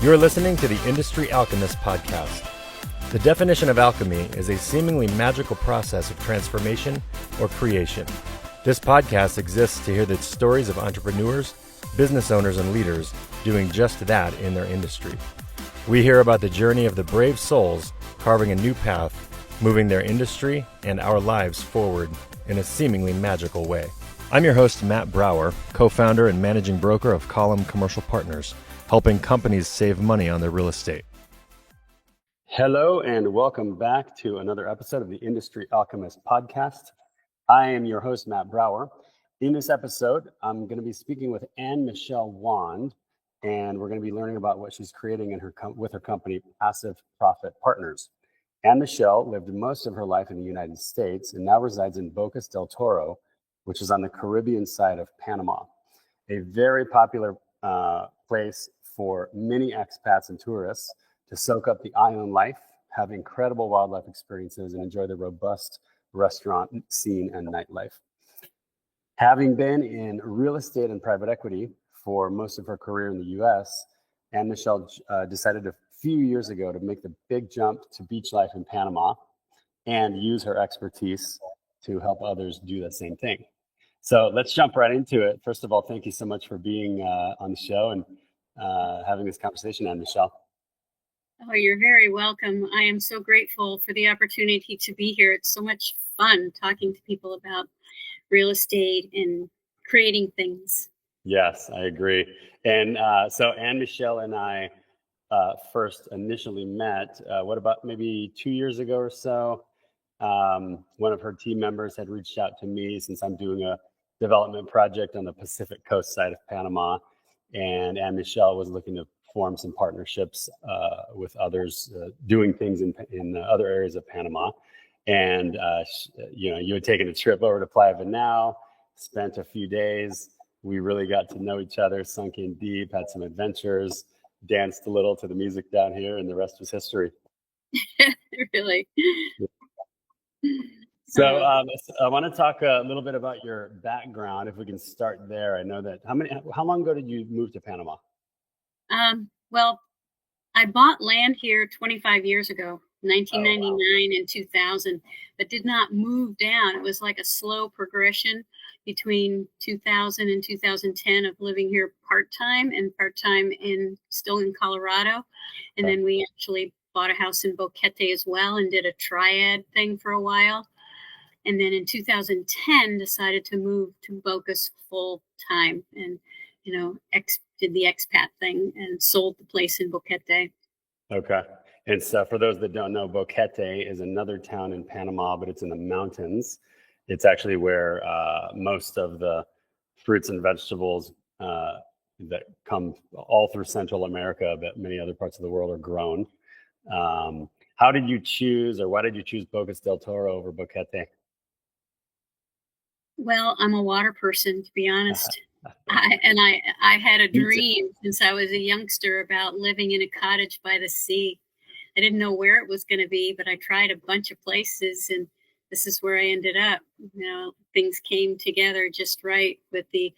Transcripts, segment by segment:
You're listening to the Industry Alchemist podcast. The definition of alchemy is a seemingly magical process of transformation or creation. This podcast exists to hear the stories of entrepreneurs, business owners, and leaders doing just that in their industry. We hear about the journey of the brave souls carving a new path, moving their industry and our lives forward in a seemingly magical way. I'm your host, Matt Brower, co-founder and managing broker of Column Commercial Partners, helping companies save money on their real estate. Hello, and welcome back to another episode of the Industry Alchemist podcast. I am your host, Matt Brower. In this episode, I'm going to be speaking with Anne-Michelle Wand, and we're going to be learning about what she's creating in with her company, Passive Profit Partners. Anne-Michelle lived most of her life in the United States and now resides in Bocas del Toro, which is on the Caribbean side of Panama, a very popular place for many expats and tourists to soak up the island life, have incredible wildlife experiences, and enjoy the robust restaurant scene and nightlife. Having been in real estate and private equity for most of her career in the US, Anne-Michelle decided a few years ago to make the big jump to beach life in Panama and use her expertise to help others do the same thing. So let's jump right into it. First of all, thank you so much for being on the show and having this conversation, Anne-Michelle. Oh, you're very welcome. I am so grateful for the opportunity to be here. It's so much fun talking to people about real estate and creating things. Yes, I agree. And so Anne-Michelle and I first initially met, what about maybe 2 years ago or so? One of her team members had reached out to me since I'm doing a development project on the Pacific coast side of Panama. And Anne-Michelle was looking to form some partnerships with others doing things in other areas of Panama. And, you had taken a trip over to Playa Now, spent a few days. We really got to know each other, sunk in deep, had some adventures, danced a little to the music down here, and the rest was history. Really? So I want to talk a little bit about your background, if we can start there. I know that, how long ago did you move to Panama? Well, I bought land here 25 years ago, 1999 and 2000, but did not move down. It was like a slow progression between 2000 and 2010 of living here part-time still in Colorado. And then we actually bought a house in Boquete as well and did a triad thing for a while. And then in 2010 decided to move to Bocas full time and, did the expat thing and sold the place in Boquete. Okay. And so for those that don't know, Boquete is another town in Panama, but it's in the mountains. It's actually where most of the fruits and vegetables that come all through Central America, but many other parts of the world, are grown. How did you choose, or why did you choose Bocas del Toro over Boquete? Well, I'm a water person, to be honest. I had a dream since I was a youngster about living in a cottage by the sea. I didn't know where it was going to be, but I tried a bunch of places, and this is where I ended up. Things came together just right with the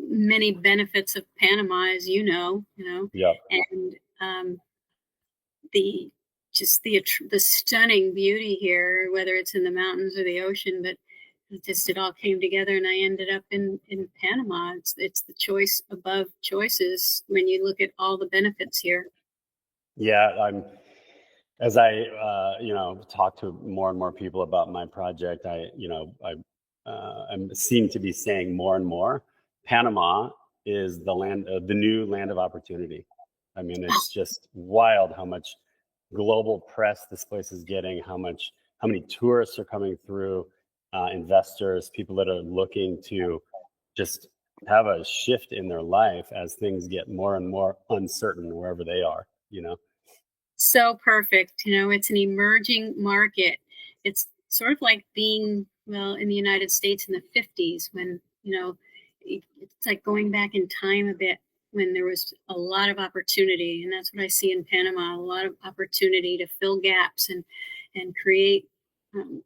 many benefits of Panama, as you know. Yeah. And the stunning beauty here, whether it's in the mountains or the ocean, but it all came together, and I ended up in Panama. It's the choice above choices when you look at all the benefits here. Yeah, as I talk to more and more people about my project, I'm seem to be saying more and more, Panama is the new land of opportunity. I mean, it's just wild how much global press this place is getting, how many tourists are coming through, investors, people that are looking to just have a shift in their life as things get more and more uncertain wherever they are, So perfect. It's an emerging market. It's sort of like being, in the United States in the 50s when, it's like going back in time a bit when there was a lot of opportunity. And that's what I see in Panama, a lot of opportunity to fill gaps and create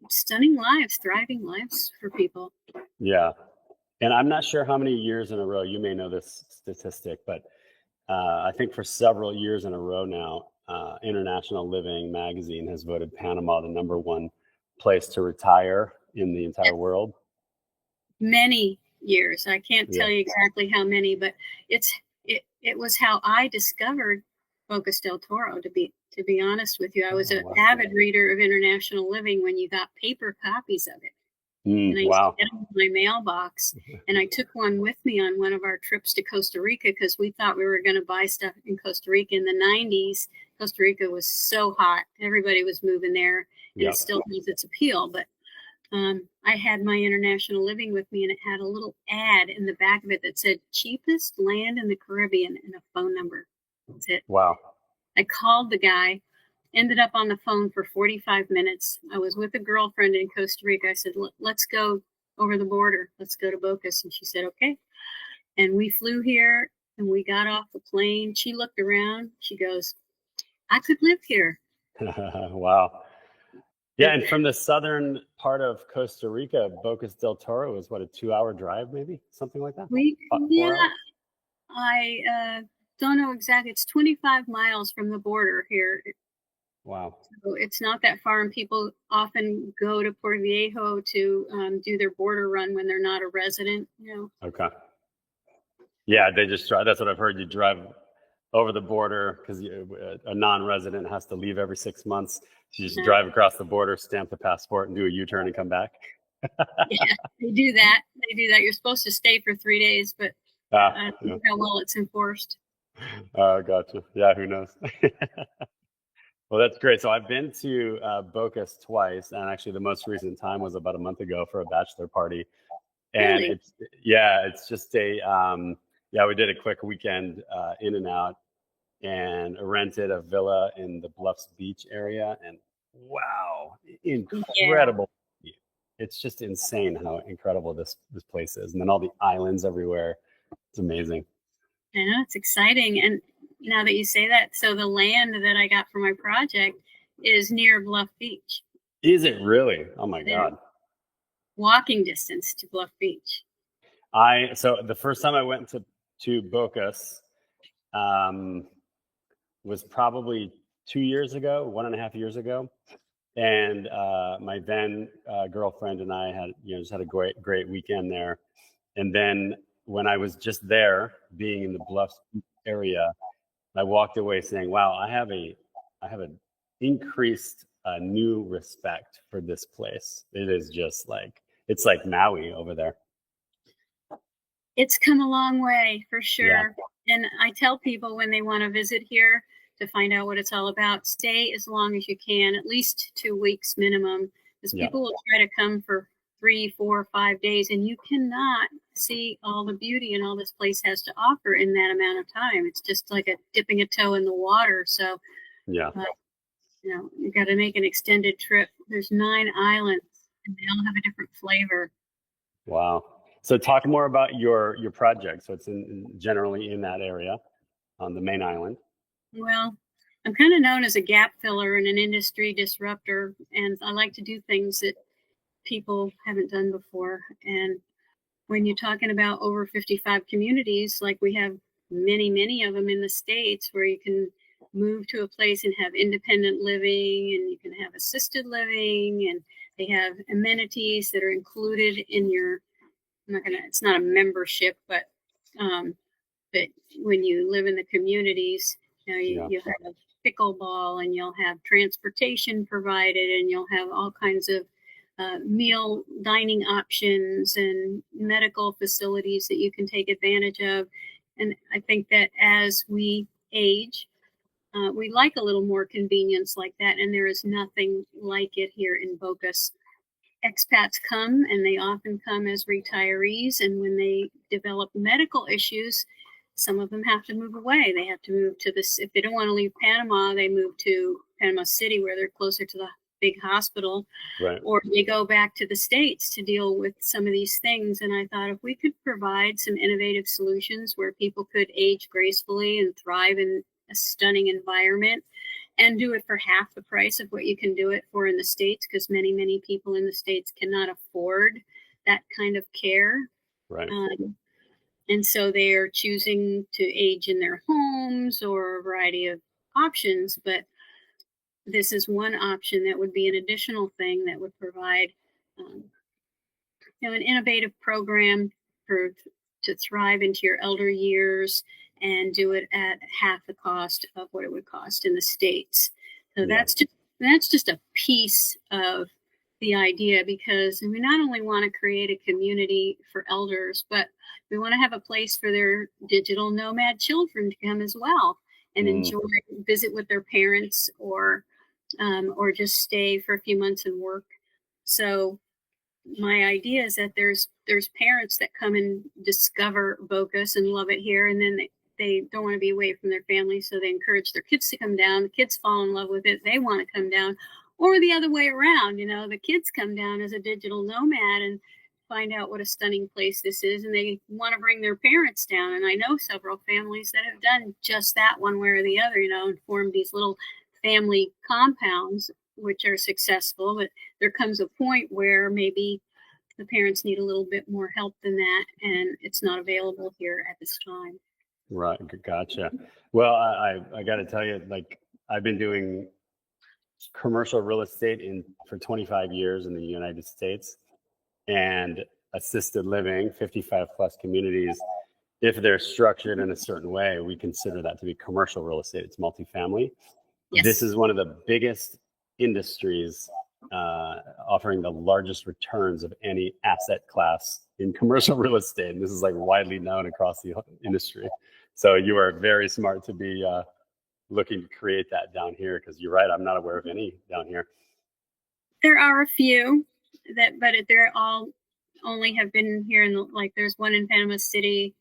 stunning lives, thriving lives for people. Yeah. And I'm not sure how many years in a row, you may know this statistic, but I think for several years in a row now, International Living magazine has voted Panama the #1 place to retire in the entire world. Many years. I can't Yeah. tell you exactly how many, but it was how I discovered Bocas del Toro. To be honest with you, I was Oh, an wow. avid reader of International Living when you got paper copies of it. And I used to Wow. get them in my mailbox. And I took one with me on one of our trips to Costa Rica because we thought we were going to buy stuff in Costa Rica in the 90s. Costa Rica was so hot. Everybody was moving there, and Yep. it still has its appeal. But I had my International Living with me, and it had a little ad in the back of it that said cheapest land in the Caribbean and a phone number. That's it. Wow. I called the guy, ended up on the phone for 45 minutes. I was with a girlfriend in Costa Rica. I said, let's go over the border. Let's go to Bocas. And she said, okay. And we flew here and we got off the plane. She looked around. She goes, I could live here. Wow. Yeah, and from the southern part of Costa Rica, Bocas del Toro is what, a 2-hour drive, maybe something like that. 4 hours? I don't know exactly. It's 25 miles from the border here. Wow. So it's not that far, and people often go to Puerto Viejo to do their border run when they're not a resident. Okay. Yeah, they just drive. That's what I've heard. You drive over the border because a non-resident has to leave every 6 months. So you just drive across the border, stamp the passport, and do a U-turn and come back. Yeah, they do that. They do that. You're supposed to stay for 3 days, but I don't know how well it's enforced. Gotcha. Yeah, who knows? Well, that's great. So I've been to Bocas twice, and actually the most recent time was about a month ago for a bachelor party. And Really? it's just we did a quick weekend in and out, and rented a villa in the Bluffs Beach area. And wow, incredible. Yeah. It's just insane how incredible this place is. And then all the islands everywhere. It's amazing. I know, it's exciting. And now that you say that, so the land that I got for my project is near Bluff Beach. Is it really? Oh my God. Walking distance to Bluff Beach. So the first time I went to Bocas was probably 2 years ago, 1.5 years ago. And my then girlfriend and I had, just had a great weekend there. And then when I was just there, being in the Bluffs area, I walked away saying, "Wow, I have an increased new respect for this place. It is just it's like Maui over there." It's come a long way for sure. Yeah. And I tell people when they want to visit here to find out what it's all about, stay as long as you can, at least 2 weeks minimum, because people will try to come for 3, 4, 5 days, and you cannot see all the beauty and all this place has to offer in that amount of time. It's just like dipping a toe in the water. So, you got to make an extended trip. There's 9 islands, and they all have a different flavor. Wow. So talk more about your project. So it's generally in that area on the main island. Well, I'm kind of known as a gap filler and an industry disruptor, and I like to do things that people haven't done before. And when you're talking about over 55 communities, like we have many of them in the States, where you can move to a place and have independent living, and you can have assisted living, and they have amenities that are included in your, it's not a membership, but when you live in the communities, you'll have pickleball, and you'll have transportation provided, and you'll have all kinds of meal dining options and medical facilities that you can take advantage of. And I think that as we age, we like a little more convenience like that, and there is nothing like it here in Bocas. Expats come, and they often come as retirees, and when they develop medical issues, some of them have to move away. They have to move to this. If they don't want to leave Panama, they move to Panama City, where they're closer to the big hospital, right? Or they go back to the States to deal with some of these things. And I thought if we could provide some innovative solutions where people could age gracefully and thrive in a stunning environment, and do it for half the price of what you can do it for in the States, because many people in the States cannot afford that kind of care. Right. And so they are choosing to age in their homes or a variety of options. But this is one option that would be an additional thing that would provide um, an innovative program for to thrive into your elder years and do it at half the cost of what it would cost in the States. So Yeah. that's just a piece of the idea, because we not only want to create a community for elders, but we want to have a place for their digital nomad children to come as well and enjoy, visit with their parents, or just stay for a few months and work. So my idea is that there's parents that come and discover Bocas and love it here, and then they don't want to be away from their family, so they encourage their kids to come down. The kids fall in love with it, they want to come down, or the other way around. The kids come down as a digital nomad and find out what a stunning place this is, and they want to bring their parents down. And I know several families that have done just that one way or the other, and formed these little family compounds, which are successful. But there comes a point where maybe the parents need a little bit more help than that, and it's not available here at this time. Right. Gotcha. Well, I got to tell you, like, I've been doing commercial real estate for 25 years in the United States, and assisted living, 55 plus communities. If they're structured in a certain way, we consider that to be commercial real estate. It's multifamily. Yes. This is one of the biggest industries, offering the largest returns of any asset class in commercial real estate. And this is like widely known across the industry. So you are very smart to be looking to create that down here, because you're right, I'm not aware of any down here. There are a few but they're all only have been here like there's one in Panama City,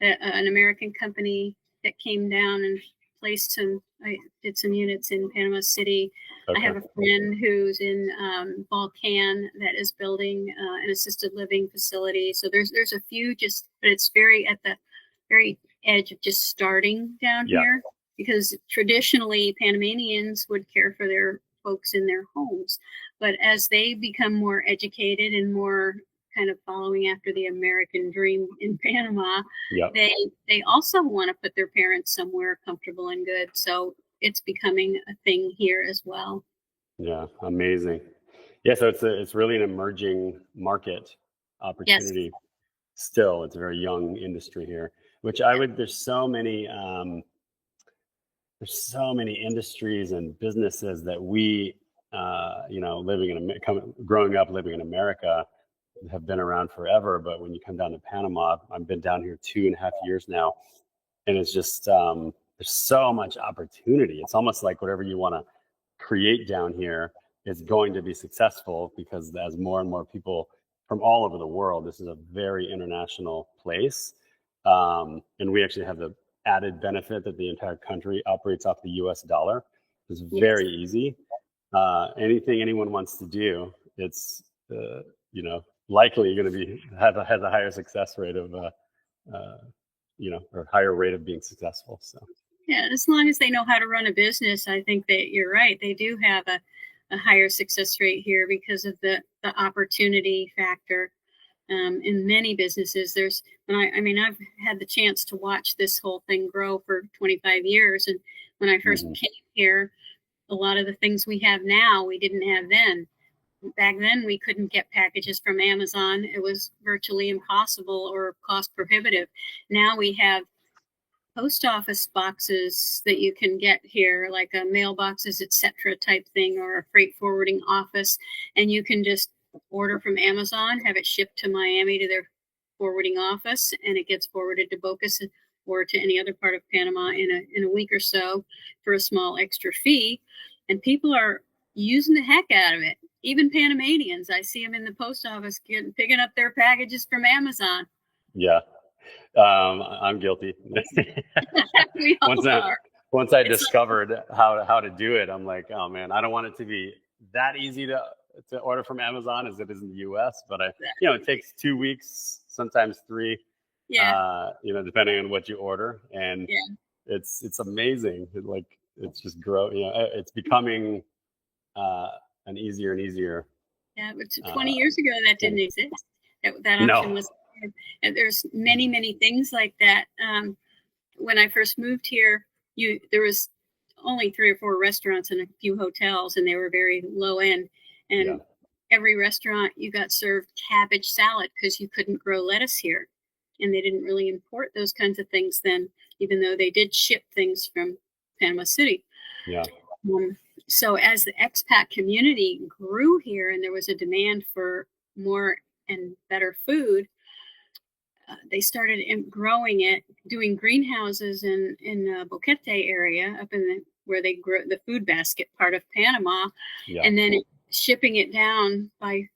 an American company that came down and I did some units in Panama City. Okay. I have a friend who's in Volcan that is building an assisted living facility. So there's a few, but it's very at the very edge of just starting down here, because traditionally Panamanians would care for their folks in their homes. But as they become more educated and more kind of following after the American dream in Panama, they also want to put their parents somewhere comfortable and good. So it's becoming a thing here as well. Yeah, amazing. Yeah, so it's really an emerging market opportunity. Yes. Still, it's a very young industry here, which there's so many industries and businesses that we growing up living in America have been around forever. But when you come down to Panama, I've been down here 2.5 years now, and it's just there's so much opportunity. It's almost like whatever you want to create down here is going to be successful, because as more and more people from all over the world, this is a very international place, and we actually have the added benefit that the entire country operates off the US dollar. It's very easy. Anything anyone wants to do, it's likely going to has a higher success rate of or higher rate of being successful. So yeah, as long as they know how to run a business, I think that you're right. They do have a higher success rate here because of the opportunity factor. In many businesses, I've had the chance to watch this whole thing grow for 25 years. And when I first came here, a lot of the things we have now, we didn't have then. Back then, we couldn't get packages from Amazon. It was virtually impossible or cost prohibitive. Now we have post office boxes that you can get here, like a mailboxes, etc. type thing, or a freight forwarding office, and you can just order from Amazon, have it shipped to Miami to their forwarding office, and it gets forwarded to Bocas or to any other part of Panama in a week or so for a small extra fee. And people are using the heck out of it. Even Panamanians, I see them in the post office picking up their packages from Amazon. Yeah, I'm guilty. We all are. Once I discovered how to do it, I'm like, oh man, I don't want it to be that easy to order from Amazon as it is in the US, but it takes 2 weeks, sometimes 3, depending on what you order. And it's amazing. It's just it's becoming an easier and easier. Yeah, but 20 years ago, that didn't exist. That option was And there's many things like that. When I first moved here, there was only 3 or 4 restaurants and a few hotels, and they were very low end. And every restaurant you got served cabbage salad because you couldn't grow lettuce here. And they didn't really import those kinds of things then, even though they did ship things from Panama City. Yeah. So as the expat community grew here and there was a demand for more and better food, they started growing it, doing greenhouses in Boquete area up in where they grow the food basket part of Panama, and then shipping it down by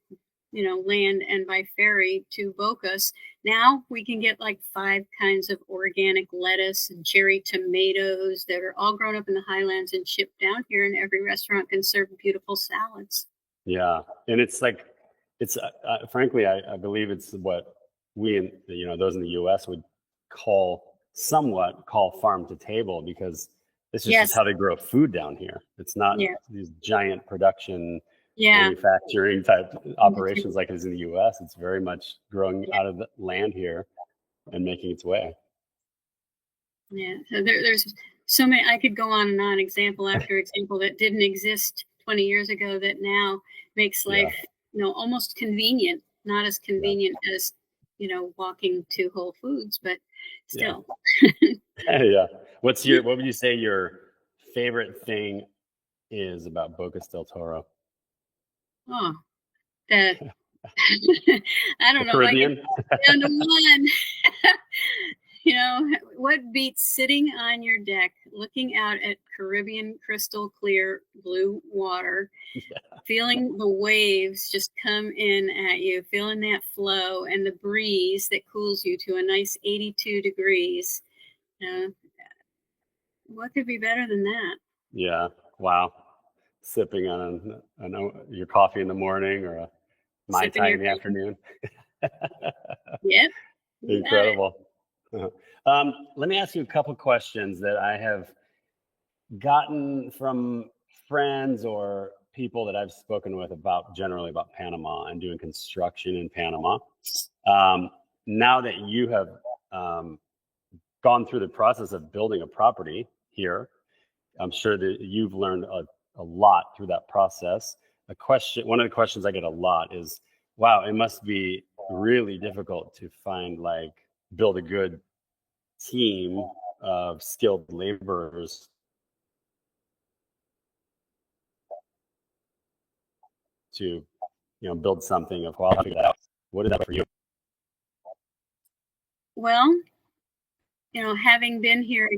land and by ferry to Bocas. Now we can get like 5 kinds of organic lettuce and cherry tomatoes that are all grown up in the highlands and shipped down here, and every restaurant can serve beautiful salads. Yeah, and it's like, it's frankly, I believe it's what we in those in the U.S. would somewhat call farm to table, because this is just how they grow food down here. It's not these giant production manufacturing type operations like it is in the U.S. It's very much growing out of the land here and making its way. Yeah, so there's so many. I could go on and on, example after example, that didn't exist 20 years ago that now makes life almost convenient. Not as convenient as walking to Whole Foods, but still. Yeah. What would you say your favorite thing is about Bocas del Toro? Oh, I don't know. Caribbean? Down to one. What beats sitting on your deck, looking out at Caribbean crystal clear blue water, feeling the waves just come in at you, feeling that flow and the breeze that cools you to a nice 82 degrees. What could be better than that? Yeah. Wow. Sipping on your coffee in the morning or a Mai Tai in the afternoon. Yep. Incredible. Let me ask you a couple questions that I have gotten from friends or people that I've spoken with generally about Panama and doing construction in Panama. Now that you have gone through the process of building a property here, I'm sure that you've learned a lot through that process. One of the questions I get a lot is, wow, it must be really difficult to build a good team of skilled laborers to build something of quality. What is that for you? Well, having been here,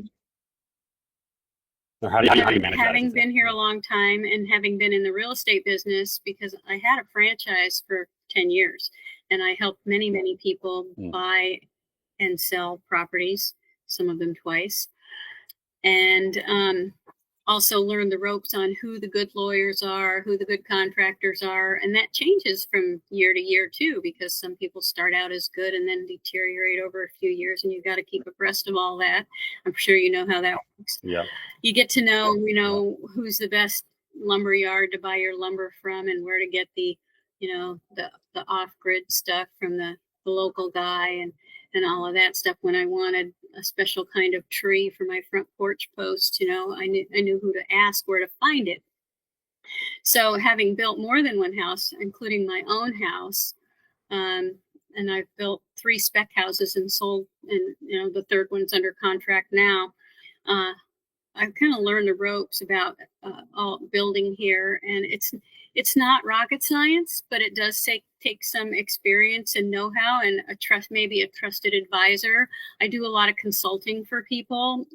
how do you manage having been here a long time and having been in the real estate business, because I had a franchise for 10 years and I helped many people buy and sell properties, some of them twice, and also learn the ropes on who the good lawyers are, who the good contractors are. And that changes from year to year too, because some people start out as good and then deteriorate over a few years, and you've got to keep abreast of all that. I'm sure you know how that works. Yeah. You get to know, who's the best lumber yard to buy your lumber from, and where to get the off-grid stuff from the local guy, and all of that stuff. When I wanted a special kind of tree for my front porch post, I knew who to ask, where to find it. So having built more than one house, including my own house, and I've built 3 spec houses and sold, and the third one's under contract now. I've kind of learned the ropes about all building here, and it's not rocket science, but it does take some experience and know-how and maybe a trusted advisor. I do a lot of consulting for people,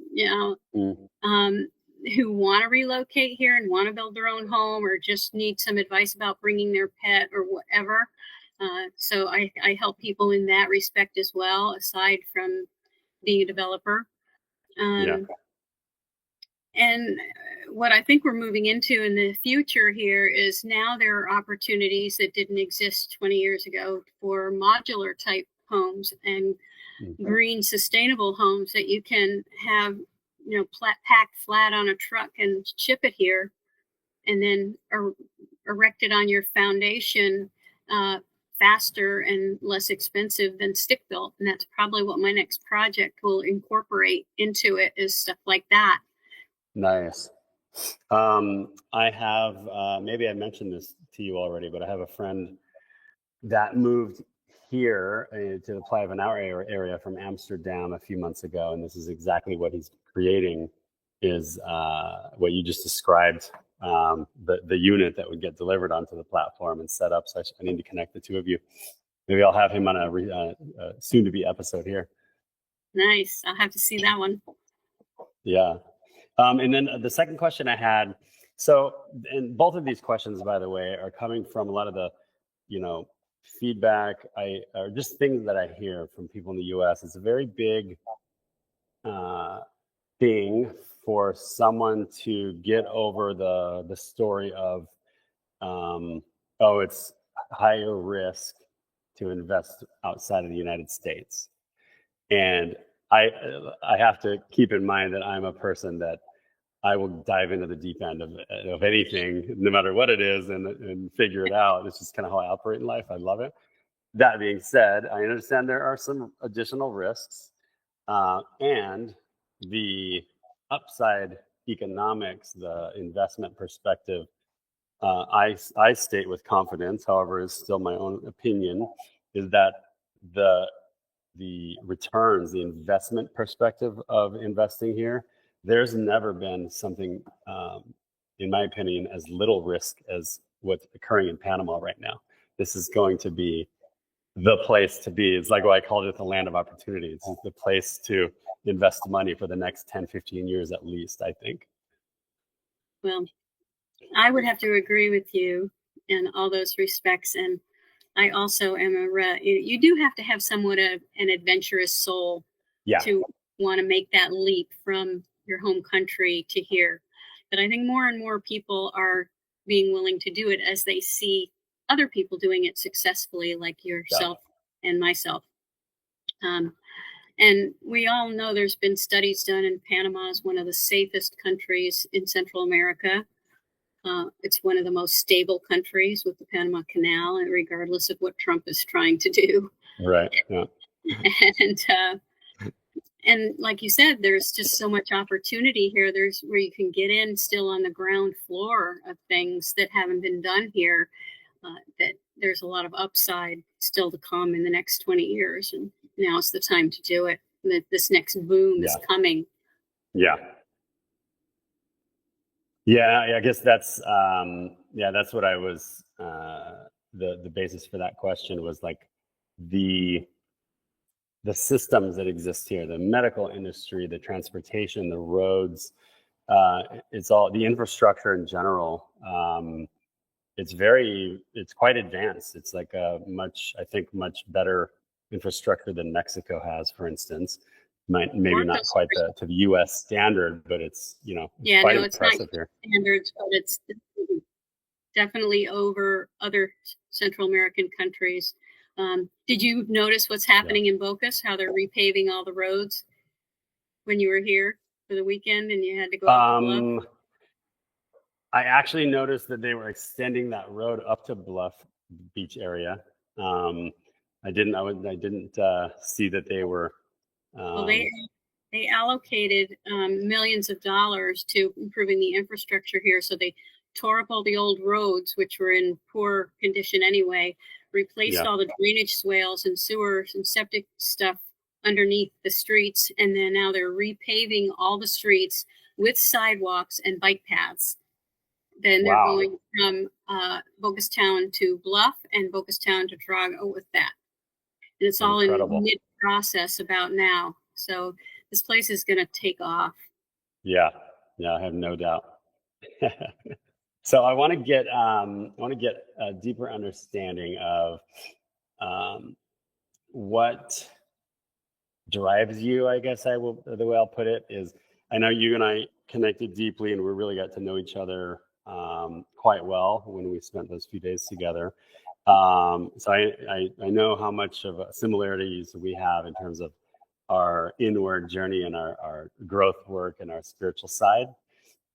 who want to relocate here and want to build their own home, or just need some advice about bringing their pet or whatever. So I help people in that respect as well, aside from being a developer. And what I think we're moving into in the future here is, now there are opportunities that didn't exist 20 years ago for modular type homes and green sustainable homes that you can have, packed flat on a truck and ship it here, and then erect it on your foundation faster and less expensive than stick built. And that's probably what my next project will incorporate into it, is stuff like that. Nice. I have, maybe I mentioned this to you already, but I have a friend that moved here to the Playa of area from Amsterdam a few months ago. And this is exactly what he's creating, is what you just described, the unit that would get delivered onto the platform and set up. So I need to connect the two of you. Maybe I'll have him on a soon-to-be episode here. Nice. I'll have to see that one. Yeah. And then the second question I had, and both of these questions, by the way, are coming from a lot of the, feedback or just things that I hear from people in the U.S. It's a very big thing for someone to get over the story of, it's higher risk to invest outside of the United States. And I have to keep in mind that I'm a person that I will dive into the deep end of anything, no matter what it is, and figure it out. It's just kind of how I operate in life. I love it. That being said, I understand there are some additional risks, and the upside economics, the investment perspective, I state with confidence, however, is still my own opinion, is that the returns, the investment perspective of investing here, there's never been something, in my opinion, as little risk as what's occurring in Panama right now. This is going to be the place to be. It's like what I called it, the land of opportunity. It's the place to invest money for the next 10, 15 years at least, I think. Well, I would have to agree with you in all those respects. And I also am you do have to have somewhat of an adventurous soul to want to make that leap from your home country to here. But I think more and more people are being willing to do it as they see other people doing it successfully, like yourself and myself. And we all know there's been studies done, and Panama is one of the safest countries in Central America. It's one of the most stable countries with the Panama Canal, and regardless of what Trump is trying to do. Right. Yeah. And like you said, there's just so much opportunity here. There's where you can get in still on the ground floor of things that haven't been done here. That there's a lot of upside still to come in the next 20 years. And now is the time to do it. This next boom is coming. Yeah. Yeah, I guess that's that's what I was the basis for that question was like the systems that exist here, the medical industry, the transportation, the roads, it's all the infrastructure in general. It's quite advanced. It's like much better infrastructure than Mexico has, for instance. Maybe not quite to the U.S. standard, but it's quite impressive here. Standards, but it's definitely over other Central American countries. Did you notice what's happening in Bocas? How they're repaving all the roads when you were here for the weekend and you had to go up to Bluff? I actually noticed that they were extending that road up to Bluff Beach area. I didn't see that they were. Well, they allocated millions of dollars to improving the infrastructure here. So they tore up all the old roads, which were in poor condition anyway, replaced all the drainage swales and sewers and septic stuff underneath the streets. And then now they're repaving all the streets with sidewalks and bike paths. Then they're going from Bocas Town to Bluff and Bocas Town to Drago with that. And it's all in mid-process about now. So this place is going to take off. Yeah, I have no doubt. So I want to get a deeper understanding of what drives you. I guess the way I'll put it is, I know you and I connected deeply, and we really got to know each other quite well when we spent those few days together. So I know how much of similarities we have in terms of our inward journey and our growth work and our spiritual side.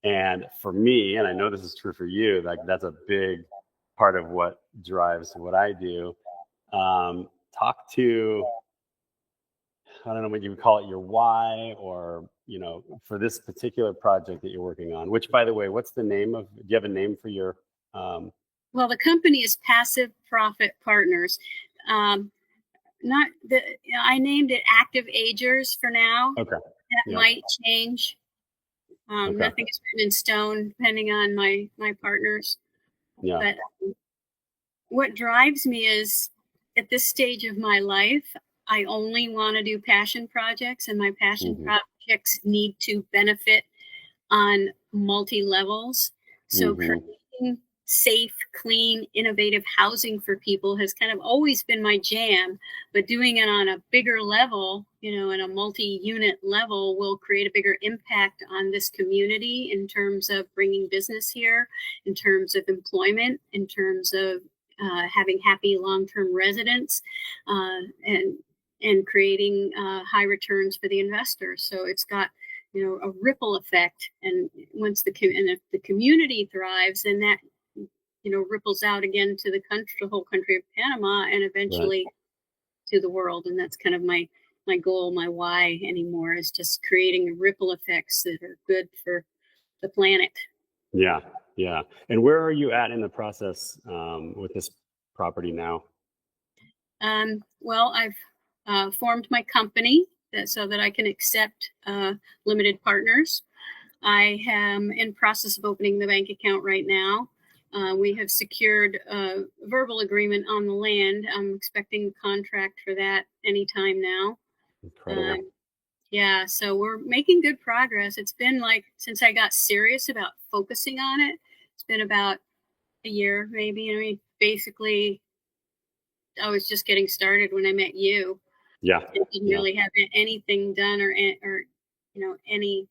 And for me, and I know this is true for you, like that's a big part of what drives what I do. Talk to, I don't know what you would call it, your why, or, for this particular project that you're working on, which, by the way, what's the name of, do you have a name for your, Well, the company is Passive Profit Partners. Not the I named it Active Agers for now. okay. That might change. Okay. Nothing is written in stone, depending on my partners. Yeah. But what drives me is, at this stage of my life, I only want to do passion projects, and my passion projects need to benefit on multi levels. So creating safe, clean, innovative housing for people has kind of always been my jam, but doing it on a bigger level, in a multi-unit level, will create a bigger impact on this community in terms of bringing business here, in terms of employment, in terms of having happy long-term residents, and creating high returns for the investors. So it's got a ripple effect, and if the community thrives, then that ripples out again to the whole country of Panama, and eventually to the world. And that's kind of my goal, my why anymore, is just creating ripple effects that are good for the planet. Yeah. And where are you at in the process with this property now? Well, I've formed my company so that I can accept limited partners. I am in process of opening the bank account right now. We have secured a verbal agreement on the land. I'm expecting a contract for that anytime now. Incredible. Yeah, so we're making good progress. It's been since I got serious about focusing on it, it's been about a year, maybe. Basically, I was just getting started when I met you. Yeah. I didn't really have anything done or any.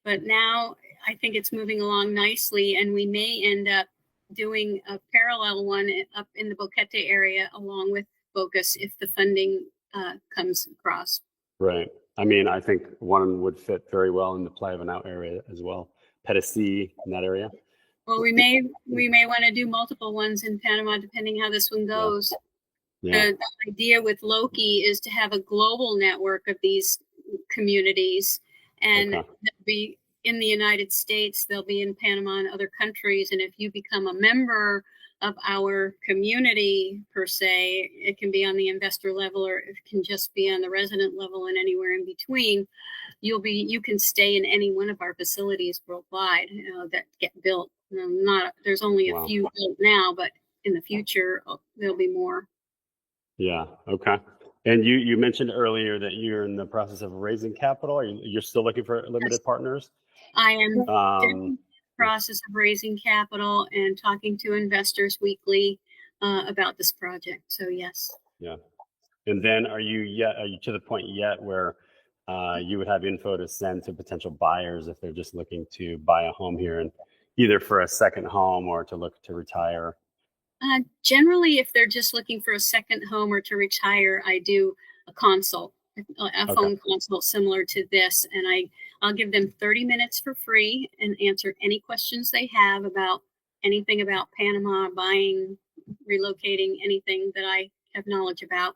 But now I think it's moving along nicely, and we may end up doing a parallel one up in the Boquete area along with Bocas if the funding comes across. Right. I mean, I think one would fit very well in the Playa Venao area as well. Petití, in that area. Well, we may want to do multiple ones in Panama, depending how this one goes. Yeah. The idea with Loki is to have a global network of these communities, and they'll be in the United States, they'll be in Panama and other countries. And if you become a member of our community, per se, it can be on the investor level, or it can just be on the resident level, and anywhere in between. You can stay in any one of our facilities worldwide that get built. There's only a few built now, but in the future there'll be more. Yeah. Okay. And you mentioned earlier that you're in the process of raising capital. You're still looking for limited partners? I am in the process of raising capital and talking to investors weekly about this project. So yes. Yeah. And then are you to the point yet where you would have info to send to potential buyers if they're just looking to buy a home here, and either for a second home or to look to retire? Generally, if they're just looking for a second home or to retire, I do a consult, a phone consult similar to this, and I'll give them 30 minutes for free and answer any questions they have about anything about Panama, buying, relocating, anything that I have knowledge about.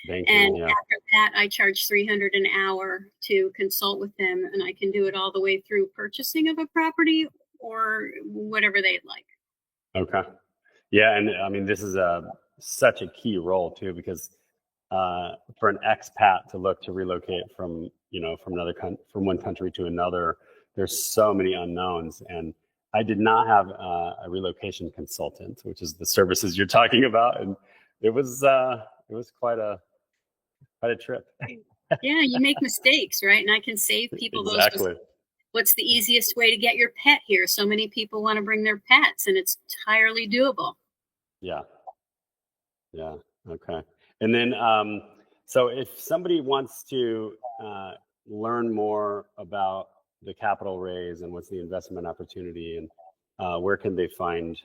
After that, I charge $300 an hour to consult with them, and I can do it all the way through purchasing of a property or whatever they'd like. Okay. Yeah, and I mean, this is such a key role too, because for an expat to look to relocate from from one country to another, there's so many unknowns. And I did not have a relocation consultant, which is the services you're talking about, and it was quite a trip. Yeah, you make mistakes, right? And I can save people Exactly. those. What's the easiest way to get your pet here? So many people want to bring their pets, and it's entirely doable. Yeah. Okay. And then, so if somebody wants to learn more about the capital raise and what's the investment opportunity, and where can they find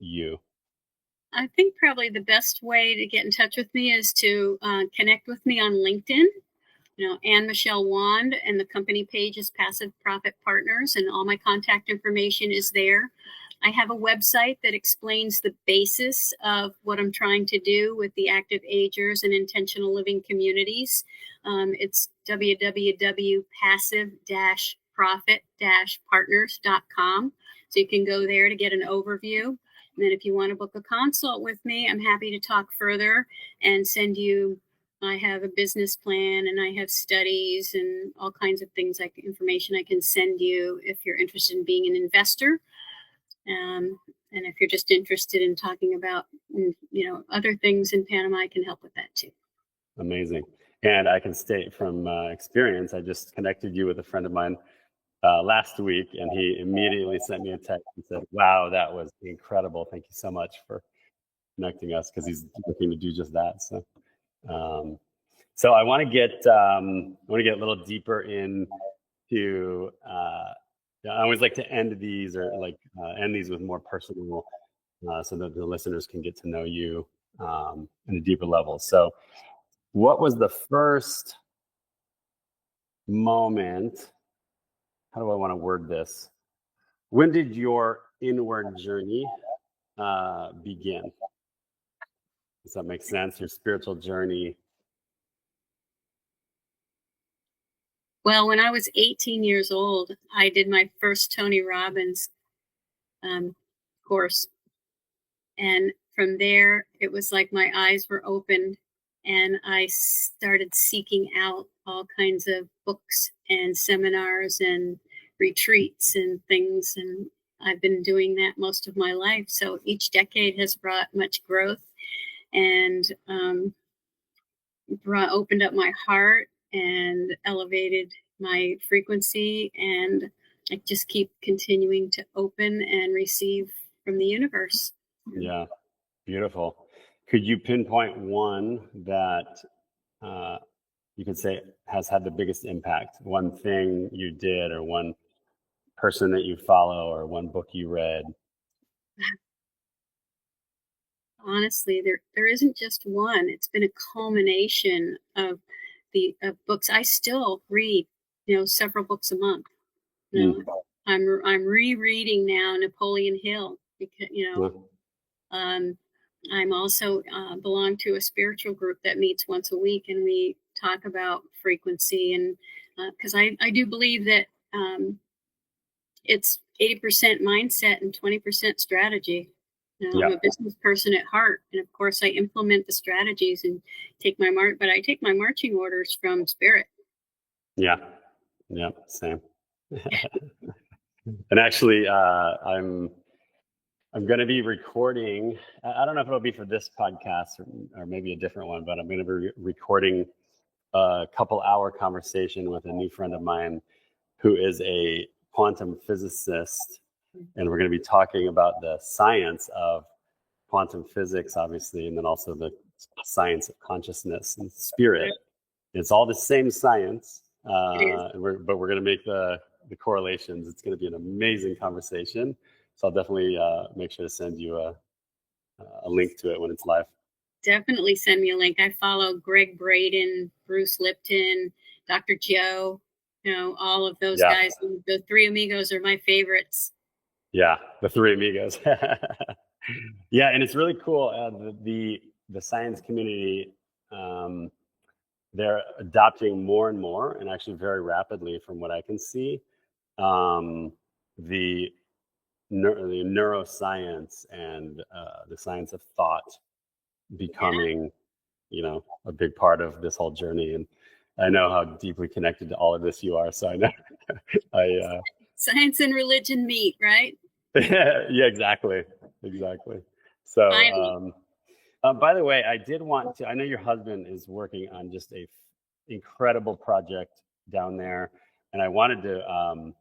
you? I think probably the best way to get in touch with me is to connect with me on LinkedIn. Anne Michelle Wand, and the company page is Passive Profit Partners, and all my contact information is there. I have a website that explains the basis of what I'm trying to do with the active agers and intentional living communities. It's www.passive-profit-partners.com. So you can go there to get an overview. And then if you want to book a consult with me, I'm happy to talk further and send you. I have a business plan and I have studies and all kinds of things, like information I can send you if you're interested in being an investor. And if you're just interested in talking about, other things in Panama, I can help with that too. Amazing. And I can state from experience, I just connected you with a friend of mine last week, and he immediately sent me a text and said, "Wow, that was incredible. Thank you so much for connecting us," because he's looking to do just that. So I want to get a little deeper into. I always like to end these with more personal, so that the listeners can get to know you in a deeper level. So, what was the first moment? How do I want to word this? When did your inward journey begin? Does that make sense? Your spiritual journey. Well, when I was 18 years old, I did my first Tony Robbins course. And from there, it was like my eyes were opened and I started seeking out all kinds of books and seminars and retreats and things. And I've been doing that most of my life. So each decade has brought much growth and opened up my heart and elevated my frequency. And I just keep continuing to open and receive from the universe. Yeah, beautiful. Could you pinpoint one that you could say has had the biggest impact? One thing you did, or one person that you follow, or one book you read? Honestly, there isn't just one. It's been a culmination of books. I still read, several books a month. I'm rereading now Napoleon Hill because I'm also belong to a spiritual group that meets once a week, and we talk about frequency, and because I do believe that it's 80% mindset and 20% strategy. I'm a business person at heart, and of course I implement the strategies and take my marching orders from spirit. Yeah, same. And actually, I'm going to be recording. I don't know if it'll be for this podcast or maybe a different one, but I'm going to be recording a couple-hour conversation with a new friend of mine who is a quantum physicist, and we're going to be talking about the science of quantum physics, obviously, and then also the science of consciousness and spirit. It's all the same science, but we're going to make the correlations. It's going to be an amazing conversation. So I'll definitely make sure to send you a link to it when it's live. Definitely send me a link. I follow Greg Braden, Bruce Lipton, Dr. Joe, all of those guys. The Three Amigos are my favorites. Yeah, the Three Amigos. Yeah, and it's really cool. The science community, they're adopting more and more, and actually very rapidly, from what I can see, the neuroscience and the science of thought becoming, a big part of this whole journey. And I know how deeply connected to all of this you are. So I know science and religion meet, right? Yeah, exactly. So, by the way, I did want to, I know your husband is working on just a incredible project down there, and I wanted to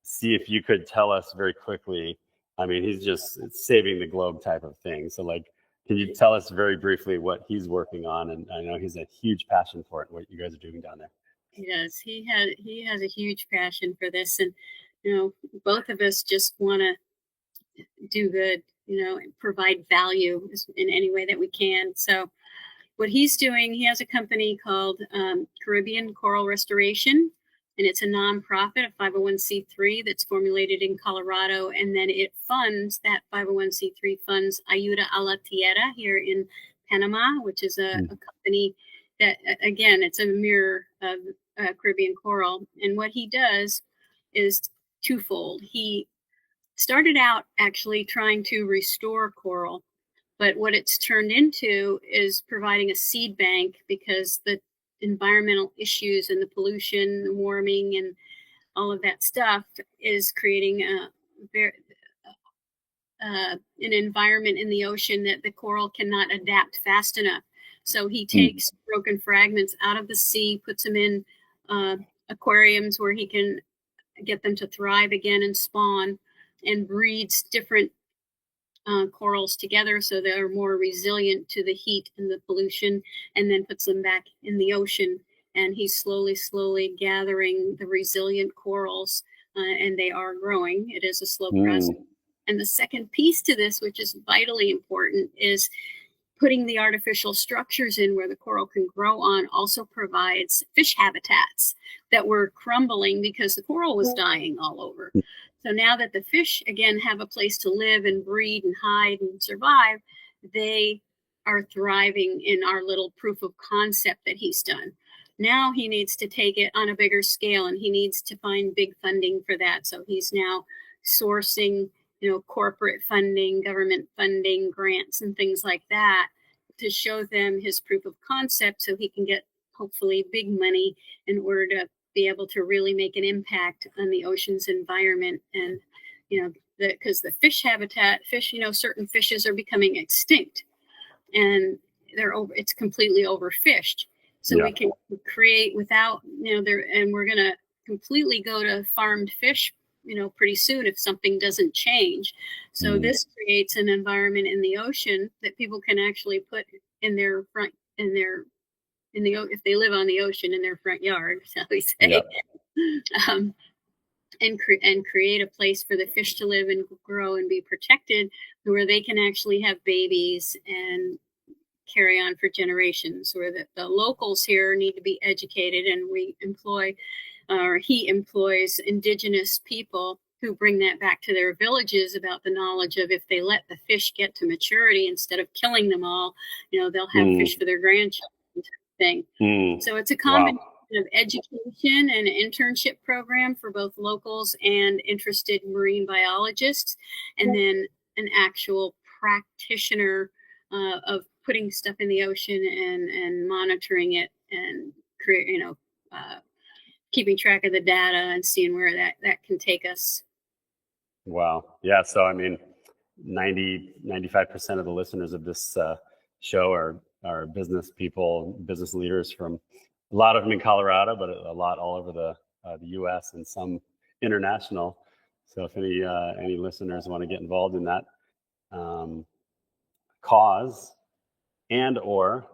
see if you could tell us very quickly. I mean, he's just saving the globe type of thing. So, can you tell us very briefly what he's working on? And I know he's a huge passion for it, what you guys are doing down there. Yes, he has a huge passion for this, and both of us just want to do good, provide value in any way that we can. So what he's doing, he has a company called Caribbean Coral Restoration, and it's a nonprofit, a 501c3 that's formulated in Colorado, and then it funds, that 501c3 funds Ayuda a la Tierra here in Panama, which is a company that, again, it's a mirror of Caribbean coral. And what he does is twofold. He started out actually trying to restore coral, but what it's turned into is providing a seed bank, because the environmental issues and the pollution, the warming, and all of that stuff is creating an environment in the ocean that the coral cannot adapt fast enough. So he takes broken fragments out of the sea, puts them in aquariums where he can get them to thrive again and spawn, and breeds different corals together so they're more resilient to the heat and the pollution, and then puts them back in the ocean. And he's slowly gathering the resilient corals, and they are growing. It is a slow process. And the second piece to this, which is vitally important, is putting the artificial structures in where the coral can grow on, also provides fish habitats that were crumbling because the coral was dying all over. So now that the fish, again, have a place to live and breed and hide and survive, they are thriving in our little proof of concept that he's done. Now he needs to take it on a bigger scale, and he needs to find big funding for that. So he's now sourcing, corporate funding, government funding, grants, and things like that to show them his proof of concept, so he can get hopefully big money in order to be able to really make an impact on the ocean's environment. And, because the fish habitat, certain fishes are becoming extinct, and it's completely overfished. So we can create without, and we're going to completely go to farmed fish, pretty soon if something doesn't change. So this creates an environment in the ocean that people can actually put in their front, if they live on the ocean, in their front yard, shall we say, and create a place for the fish to live and grow and be protected, where they can actually have babies and carry on for generations. Where the locals here need to be educated, and he employs indigenous people who bring that back to their villages about the knowledge of, if they let the fish get to maturity instead of killing them all, they'll have fish for their grandchildren thing. So it's a combination of education and an internship program for both locals and interested marine biologists, and then an actual practitioner of putting stuff in the ocean and monitoring it and keeping track of the data and seeing where that can take us. Wow. Yeah. So, 95% of the listeners of this show are business people, business leaders, from a lot of them in Colorado, but a lot all over the U.S. and some international. So if any listeners want to get involved in that cause and or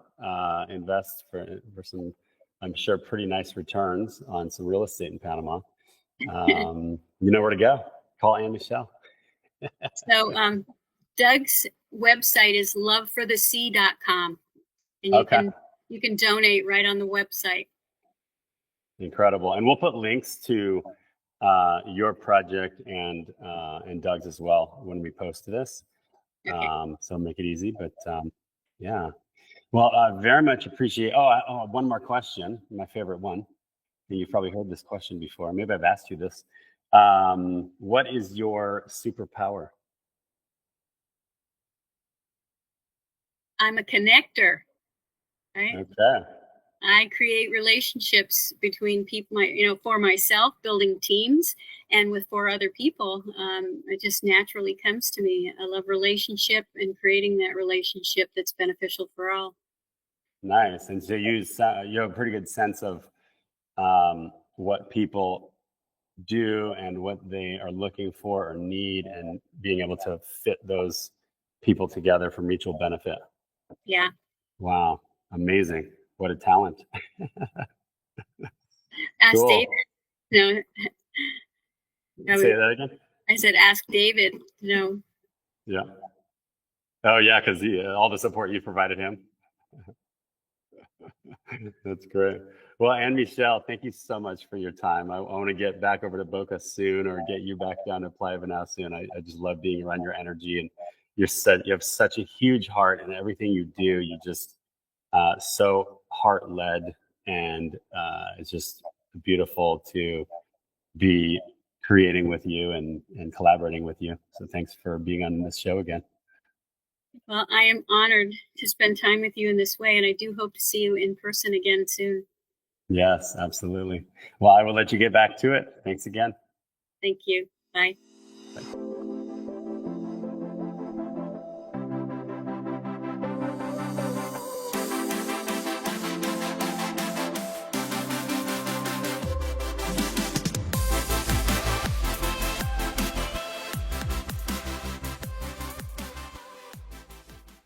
invest for some, I'm sure, pretty nice returns on some real estate in Panama, you know where to go. Call Ann Michelle. So Doug's website is loveforthesea.com, and you can donate right on the website. Incredible. And we'll put links to your project and Doug's as well when we post this. Okay. So make it easy. But yeah. Well, I very much appreciate. One more question. My favorite one. And you've probably heard this question before. Maybe I've asked you this. What is your superpower? I'm a connector. Right? Okay. I create relationships between people, for myself, building teams, and for other people. It just naturally comes to me. I love relationship and creating that relationship that's beneficial for all. Nice. And so you have a pretty good sense of what people do and what they are looking for or need, and being able to fit those people together for mutual benefit. Yeah. Wow. Amazing. What a talent. Ask cool. David. Say that again? I said, ask David. Yeah. Oh, yeah, because all the support you provided him. That's great. Well, and Michelle, thank you so much for your time. I want to get back over to Boca soon, or get you back down to Playa Banal soon. I just love being around your energy, and you have such a huge heart, and everything you do, you just so heart led, and it's just beautiful to be creating with you and collaborating with you. So thanks for being on this show again. Well, I am honored to spend time with you in this way, and I do hope to see you in person again soon. Yes, absolutely. Well, I will let you get back to it. Thanks again. Thank you. Bye. Bye.